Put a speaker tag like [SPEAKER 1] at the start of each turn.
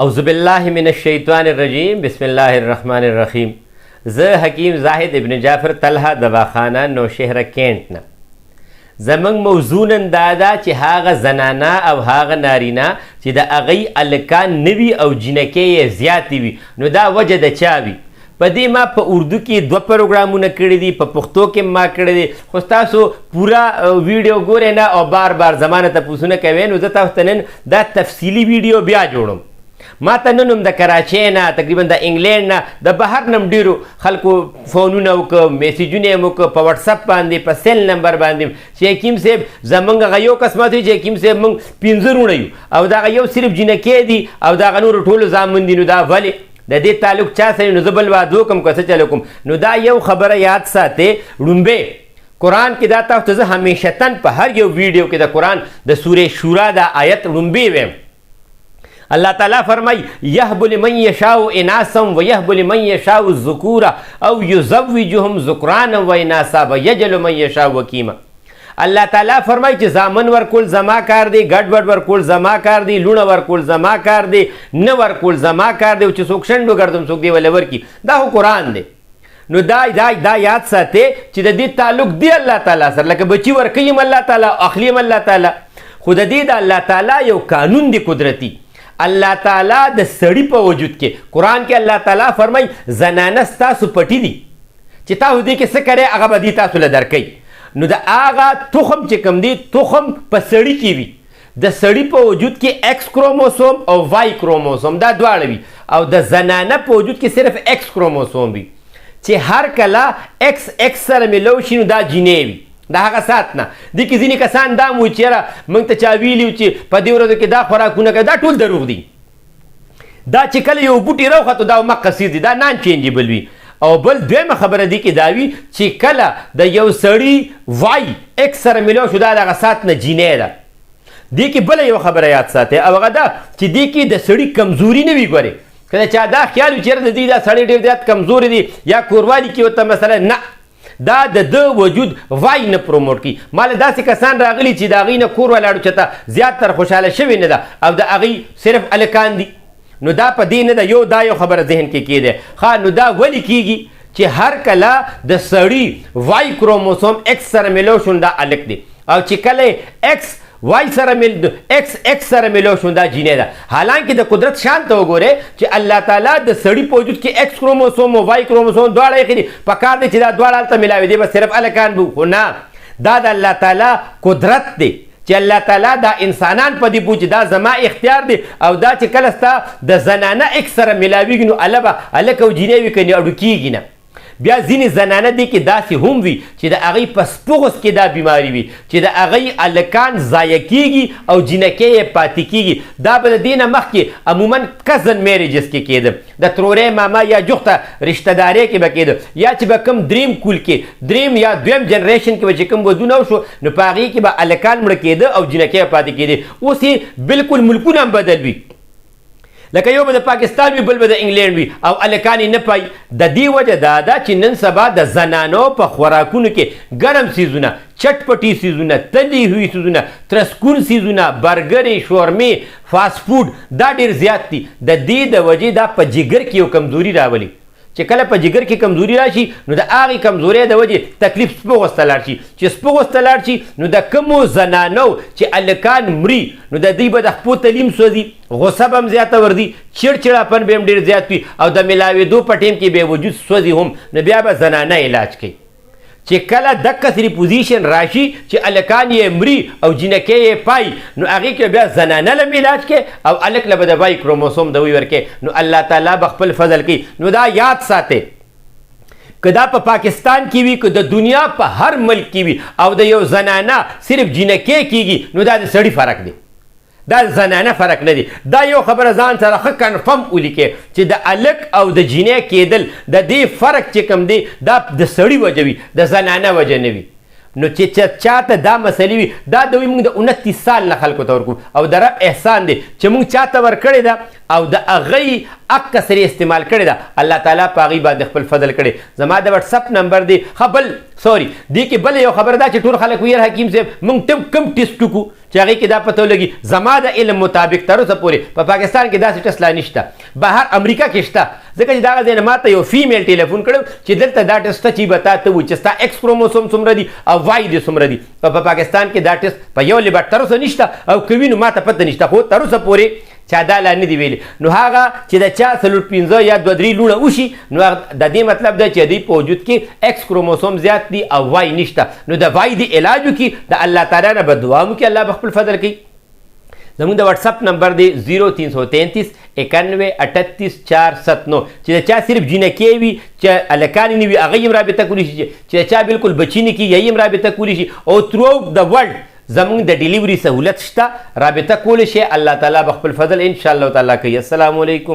[SPEAKER 1] اعوذ باللہ من الشیطان الرجیم بسم اللہ الرحمن الرحیم. زه حکیم زاهد ابن جعفر طلحه دواخانه نوشهره کینټ نه. زمونږ موضوع نن دا ده چې هغه زنانه او هغه نارینه چې د هغوی هلکان نه وي او جینکې یې زیاتې وي، نو دا وجه د چا وي؟ په دې ما په اردو کې 2 پروګرامونه کړي دي، په پښتو کې ما کړي دي، خو تاسو پورا ویډیو ګورئ نه او بار بار زما نه تپوسونه کوئ، نو زه تاسو ته نن دا تفصیلي ویډیو بیا جوړم. ما ته نن هم د کراچۍ نه، تقریبا د انګلینډ نه، د بهر نه هم ډېرو خلکو فونونه وکړه، میسیجونه یې وکړه په وټسپ باندې، په سیل نمبر باندې چې حکیم صاحب زمونږ هغه یو قسمت وي چې حکیم صاحب موږ 15 وروڼه یو او دغه یو صرف جینکې دي او دغه نورو ټولو زامن دي، نو دا ولې د دې تعلق چا سره؟ نو زه بل واده وکړم که څه چل وکړم. نو دا یو خبره یاد ساتئ. لومبې قرآن کې دا تاسو ته زه همیشتن په هر یو ویډیو کې د قرآن د سورې شورا دا آیت لومبې ویم. اللہ تعالیٰ فرمائی یهب لمن یشاء اناسا ویهب لمن یشاء الذکورا او یزوجهم ذکرانا و اناسا ویجعل من یشاء وکیما. اللہ تعالیٰ فرمائی چې زامن ورکول زما کار دی، ګډ وډ ورکول زما کار دی، لونه ورکول زما کار دی، نه ورکول زما کار دی، او چې څوک شنډ وګرځم څوک دی ولې ورکي، دا خو قرآن دی. نو دا یاد ساتئ چې د دې تعلق دی الله تعالیٰ سره، لکه بچي ورکوي هم الله تعالیٰ، اخلي هم الله تعالیٰ، خو د دې د الله تعالیٰ یو قانون دی قدرتی. الله تعالیٰ د سړي په وجود کې قرآن کې الله تعالیٰ فرمایي زنانه ستاسو پټي دي چې تاسو دې کې څه کوئ هغه به دې تاسو له درکوي. نو د هغه تخم چې کوم دی تخم په سړي کې وي، د سړي په وجود کې ایکس کروموسوم او وائی کروموسوم دا دواړه وي، او د زنانه په وجود کې صرف ایکس کروموسوم وي چې هر کله ایکس سره ملو شي نو دا جینۍ وي. دا هغه سات نه دي کې ځینې کسان دا مو چې یاره موږ ته چا ویلي و چې په دې ورځو کې دا خوراکونه کوي، دا ټول دروغ دي. دا چې کله یو بوټي راوخته دا مقصد دي، دا نان چینجیبل وي. او بل دویمه خبره دي کې دا وي چې کله د یو سړي وائی ایکس سره ملو شو دا دغه سات نه جینۍ ده. دې کې بله یو خبره یاد ساتئ او هغه دا چې دې کې د سړي کمزوري نه وي. ګورئ کله چا دا خیال وي چې یاره د دې دا سړی ډېر زیات کمزوري دي یا کوروالي کې ورته مثلا، نه، دا د وجود وائی نه پروموټ کی. مال داسې کسان راغلي چې د هغوی نه کور ولاړو چې ته زیاتره خوشحاله شوي نه ده او د هغوی صرف هلکان دي، نو دا په دې نه ده. دا یو خبره ذهن کې کېده. ښه، نو دا ولې کېږي چې هر کله د سړي وائی کروموسوم ایکس سره ملو شو دا هلک دی، او چې کله ایکس وائی سره ایکس سره ملو شو دا جینۍ ده. حالانکه د قدرت شان ته وګورئ چې الله تعالیٰ د سړي په وجود کې ایکس کروموسوم او وائی کروموسوم دواړه ایښي دي، پکار دی چې دا دواړه هلته ملاوي دی، بس صرف هلکان به، خو نه، دا د الله تعالیٰ قدرت دی چې الله تعالیٰ دا انسانان په دې پوه چې دا زما اختیار دی، او دا چې کله ستا د زنانه ایکس سره ملاویږي نو هله به هلک او جینۍ وي، که نه اړو کېږي نه. بیا ځینې زنانه دي کې داسې هم وي چې د هغوی په سپغس کې دا بیماري وي چې د هغوی هلکان ضایع کېږي او جینکې یې پاتې کېږي. دا به د دې نه مخکې عموما کزن میریجز کې کېده، د ترورۍ ماما یا جوخته رشته دارۍ کې به کېده، یا چې به کوم دریم کول کې دریم یا دویم جنریشن کې به چې کوم ودونه وشو نو په هغې کې به هلکان مړه کېده او جینکې پاتې کېدې. اوس یې بلکل ملکونه هم بدل وي، لکه یو به د پاکستان وي بل به د انګلینډ وي او هلکان یې نه پای. د دې وجه دا ده چې نن سبا د زنانو په خوراکونو کې ګرم څیزونه، چټپټي څیزونه، تلي ہوي څیزونه، ترسکون څیزونه، برګرې، شورمې، فاسټ فوډ دا ډېر زیات دي. د دې د وجې دا په جګر کې یو کمزوري راولي چې کله په جګر کې کمزوري راشي نو د هغې کمزورۍ د وجې تکلیف سپغوس ته لاړ شي. چې سپغوس ته لاړ شي نو د کومو زنانو چې هلکان مري نو د دوی به د خپو تلیم سوځي، غصه به هم زیاته ورځي، چړچړاپن به هم ډېر زیات وي، او د ملاوېدو په ټیم کې به وجود سوځي هم. نو بیا به زنانه علاج کوي چې کله دقسې پوزیشن راشي چې هلکان یې مري او جینکې یې پای، نو هغې کې بیا زنانه له علاج کوي او هلک له به د وائی کروموسوم د وی ورکوي. نو الله تعالیٰ به خپل فضل کوي. نو دا یاد ساتئ که دا په پاکستان کې وي که د دنیا په هر ملک کې وي او د یو زنانه صرف جینکې کېږي نو دا د سړي فرق دی، دا زنانه فرق نه دی. دا یو خبره ځان سره ښه کنفرم ولیکئ چې د هلک او د جینۍ کېدل د دې فرق چې کوم دی دا د سړي وجه وي، د زنانه وجه نه وي. نو چې چاته دا مسلې وي دا د موږ د 29 سال نه خلکو ته ورکو او د رب احسان دی چې موږ چاته ورکړې ده او د هغې اکه سرې استعمال کړې ده الله تعالی په هغې باندې خپل فضل کړی. زما د وټسپ نمبر دی بل سوري دې کې بل یو خبر ده چې ټول خلک ویل حکیم صاحب موږ کم ټیسټ وکړو چې هغې کې دا پته ولګي. زما د علم مطابق تر اوسه پورې په پاکستان کې داسې ټیسټ لا نشته، بهر امریکا کې شته، ځکه چې دغه ځای نه ماته یو فیمیل ټلیفون کړی چې دلته دا ټیسټ چې به تا ته وایي چې ستا ایکس کروموسوم څومره دي او وائی دې څومره دي. په پاکستان کې دا ټیسټ په یو لیبارټ تر اوسه نشته او که وي نو ماته پته نشته، خو تر اوسه پورې چا دا لا نه دي ویلي. نو هغه چې د چا 45 یا 2-3 لوڼه وشي نو د دې مطلب دی چې دوی په وجود کې ایکس کروموسوم زیات دي او وائی نشته. نو د وائی د علاج وکړي، د الله تعالی نه به دعا وکړي، الله به خپل فضل کوي. زموږ د وټسپ نمبر دی 0333 91 38 479 چې د چا صرف جینکې وي چې هلکانې نه وي هغه هم رابطه کولی شي، چې د چا بالکل بچي نه کي هغې هم رابطه کولی شي. او تھرو د ورلډ زموږ د ډیلیوري سهولت شته، رابطه کولی شي. الله تعالی به خپل فضل انشاءالله تعالی کوي. السلام علیکم.